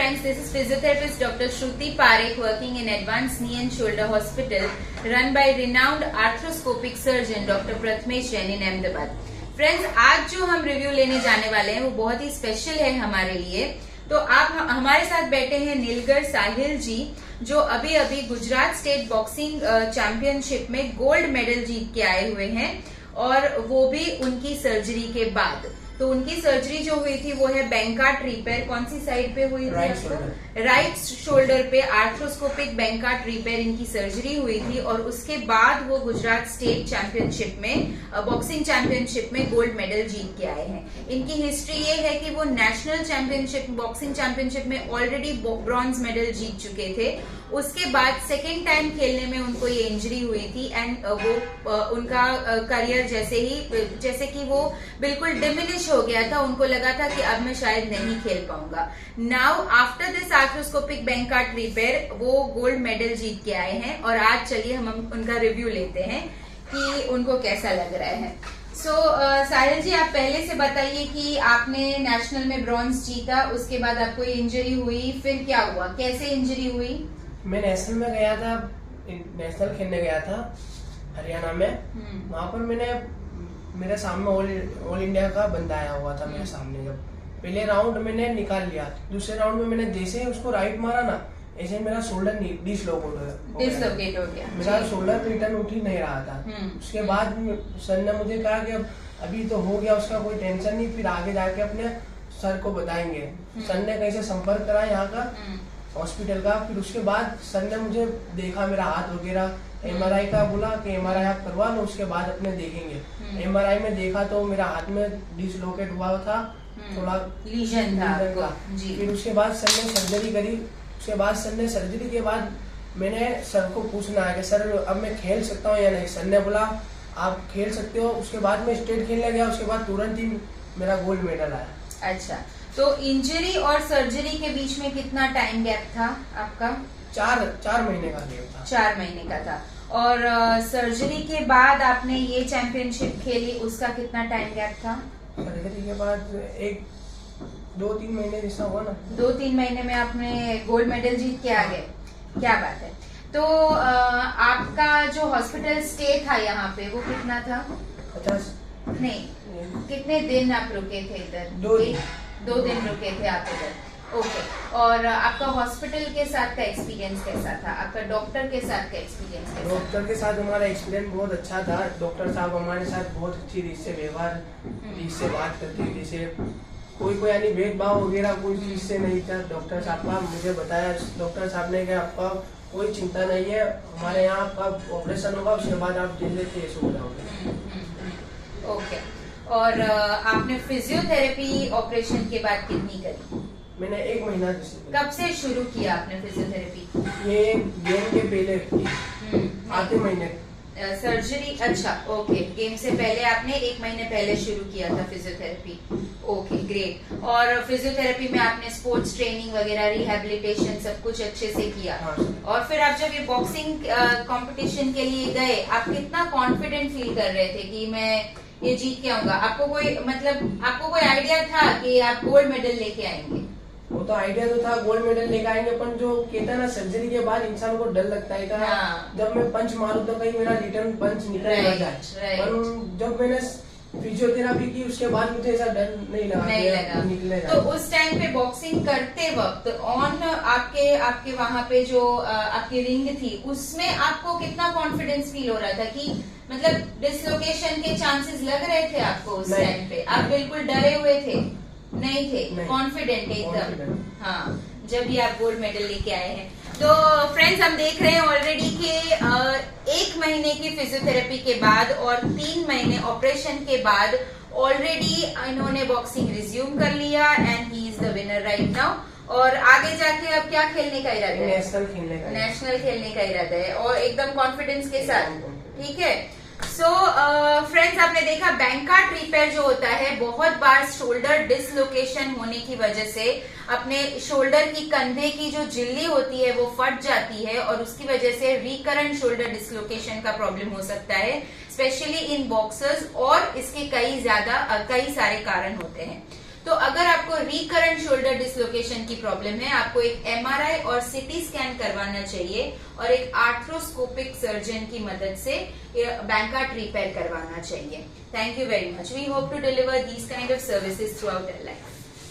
friends, this is physiotherapist Dr. Shruti Parekh working in Advanced Knee and Shoulder Hospital run by renowned arthroscopic surgeon Dr. Prathmesh Jain in Ahmedabad. Friends, आज जो हम review लेने जाने वाले हैं वो बहुत ही स्पेशल है हमारे लिए। तो आप हमारे साथ बैठे हैं नीलगर साहिल जी, जो अभी अभी गुजरात स्टेट बॉक्सिंग चैंपियनशिप में गोल्ड मेडल जीत के आए हुए हैं, और वो भी उनकी सर्जरी के बाद। तो उनकी सर्जरी जो हुई थी वो है बैंकार्ट रिपेयर। कौन सी साइड पे हुई थी? राइट शोल्डर पे आर्थ्रोस्कोपिक बैंकार्ट रिपेयर इनकी सर्जरी हुई थी, और उसके बाद वो गुजरात स्टेट चैंपियनशिप में बॉक्सिंग चैंपियनशिप में गोल्ड मेडल जीत के आए हैं। इनकी हिस्ट्री ये है कि वो नेशनल चैंपियनशिप बॉक्सिंग चैंपियनशिप में ऑलरेडी ब्रॉन्ज मेडल जीत चुके थे। उसके बाद सेकेंड टाइम खेलने में उनको ये इंजरी हुई थी, एंड वो उनका करियर जैसे कि वो बिल्कुल डिमिनिश हो गया था। उनको लगा था कि अब मैं शायद नहीं खेल पाऊंगा। Now after this arthroscopic Bankart repair वो गोल्ड मेडल जीत के आए हैं, और आज चलिए हम उनका रिव्यू लेते हैं कि उनको कैसा लग रहा है। साहिल जी, आप पहले से बताइए कि आपने नेशनल में ब्रॉन्ज जीता, उसके बाद आपको इंजरी हुई, फिर क्या हुआ, कैसे इंजरी हुई? मैं नेशनल में गया था, नेशनल खेलने गया था हरियाणा में। वहाँ पर मेरे सामने ऑल इंडिया का बंदा आया हुआ था मेरे सामने। जब पहले राउंड मैंने निकाल लिया, दूसरे राउंड में मैंने जैसे ही उसको राइट मारा ना, ऐसे मेरा शोल्डर डिसलोकेट हो गया। मेरा शोल्डर रिटर्न उठ ही नहीं रहा था। उसके बाद सर ने मुझे कहा कि अभी तो हो गया, उसका कोई टेंशन नहीं, फिर आगे जाके अपने सर को बताएंगे। सर ने कहीं से संपर्क करा यहाँ का हॉस्पिटल का। फिर उसके बाद सर ने मुझे देखा, मेरा हाथ वगैरह, एमआरआई का बोला कि एमआरआई आप करवा लो, उसके बाद अपने देखेंगे। एमआरआई में देखा तो मेरा हाथ में डिसलोकेट हुआ था, थोड़ा लीजन था जी। फिर उसके बाद सर ने सर्जरी करी। उसके बाद सर ने सर्जरी के बाद मैंने सर को पूछना है कि सर अब मैं खेल सकता हूँ या नहीं। सर ने बोला आप खेल सकते हो। उसके बाद मैं स्टेट खेलने गया, उसके बाद तुरंत ही मेरा गोल्ड मेडल आया। अच्छा, तो इंजरी और सर्जरी के बीच में कितना टाइम गैप था आपका? 4 महीने का गैप था। 4 महीने का था। और सर्जरी के बाद आपने ये चैंपियनशिप खेली, उसका कितना टाइम गैप था? सर्जरी के बाद 2-3 महीने जैसा हुआ ना। 2-3 महीने में आपने गोल्ड मेडल जीत के आ गए। क्या बात है। तो आपका जो हॉस्पिटल स्टे था यहाँ पे वो कितना था? 50 नहीं, कितने दिन आप रुके थे इधर? 2 दिन रुके थे आप इधर। ओके। और आपका हॉस्पिटल के साथ का एक्सपीरियंस कैसा था? आपका डॉक्टर के साथ का एक्सपीरियंस कैसा? डॉक्टर के साथ हमारा एक्सपीरियंस बहुत अच्छा था। डॉक्टर साहब हमारे साथ बहुत अच्छी रीत से व्यवहार, रीत से बात करते थे। जैसे कोई यानी भेदभाव वगैरह कोई चीज से नहीं था। डॉक्टर साहब का मुझे बताया, डॉक्टर साहब ने कहा आपका कोई चिंता नहीं है, हमारे यहाँ आपका ऑपरेशन होगा, उसके बाद आप जैसे थे ऐसे हो जाओगे। ओके। और आपने फिजियोथेरेपी ऑपरेशन के बाद कितनी करी? मैंने 1 महीना। कब से शुरू किया आपने फिजियोथेरेपी? ये गेम के पहले आधे महीने सर्जरी। अच्छा, ओके। गेम से पहले आपने 1 महीने पहले शुरू किया था फिजियोथेरेपी। Okay, great. और फिजियोथेरेपी में आपने स्पोर्ट्स ट्रेनिंग वगैरह, रिहैबिलिटेशन सब कुछ अच्छे से किया। हाँ। और फिर आप जब ये बॉक्सिंग कंपटीशन के लिए गए, आप कितना कॉन्फिडेंट फील कर रहे थे कि मैं ये जीत के आऊंगा? आपको कोई आइडिया था कि आप गोल्ड मेडल लेके आएंगे? वो तो आइडिया तो था गोल्ड मेडल लेकर आएंगे, पर जो कहता ना सर्जरी के बाद इंसान को डर लगता है। हाँ। जब जब मैं पंच मारूं तो कहीं मेरा रिटर्न पंच निकल ना जाए। पर जब मैंने फिजियोथेरापी की उसके बाद मुझे ऐसा डर नहीं लगा निकले। तो उस टाइम पे बॉक्सिंग करते वक्त आपके वहाँ पे जो आपकी रिंग थी, उसमें आपको कितना कॉन्फिडेंस फील हो रहा था कि मतलब डिसलोकेशन के चांसेस लग रहे थे आपको उस टाइम पे? आप बिल्कुल डरे हुए थे? नहीं थे, कॉन्फिडेंट एकदम। हाँ, जब भी आप गोल्ड मेडल लेके आए हैं। तो फ्रेंड्स, हम देख रहे हैं ऑलरेडी कि 1 महीने की फिजियोथेरेपी के बाद और 3 महीने ऑपरेशन के बाद ऑलरेडी इन्होंने बॉक्सिंग रिज्यूम कर लिया, and he is the winner right now. और आगे जाके अब क्या खेलने का इरादा है? नेशनल खेलने का इरादा है, और एकदम कॉन्फिडेंस के साथ। ठीक है। फ्रेंड्स, आपने देखा बैंकार्ट रिपेयर जो होता है, बहुत बार शोल्डर डिसलोकेशन होने की वजह से अपने शोल्डर की कंधे की जो झिल्ली होती है वो फट जाती है, और उसकी वजह से रिकरेंट शोल्डर डिसलोकेशन का प्रॉब्लम हो सकता है, स्पेशली इन बॉक्सर्स। और इसके कई सारे कारण होते हैं। तो अगर आपको रिकरेंट शोल्डर डिसलोकेशन की प्रॉब्लम है, आपको एक एमआरआई और सीटी स्कैन करवाना चाहिए और एक आर्थ्रोस्कोपिक सर्जन की मदद से बैंकार्ड रिपेयर करवाना चाहिए. Thank you very much. We hope to deliver these kind of services throughout our life.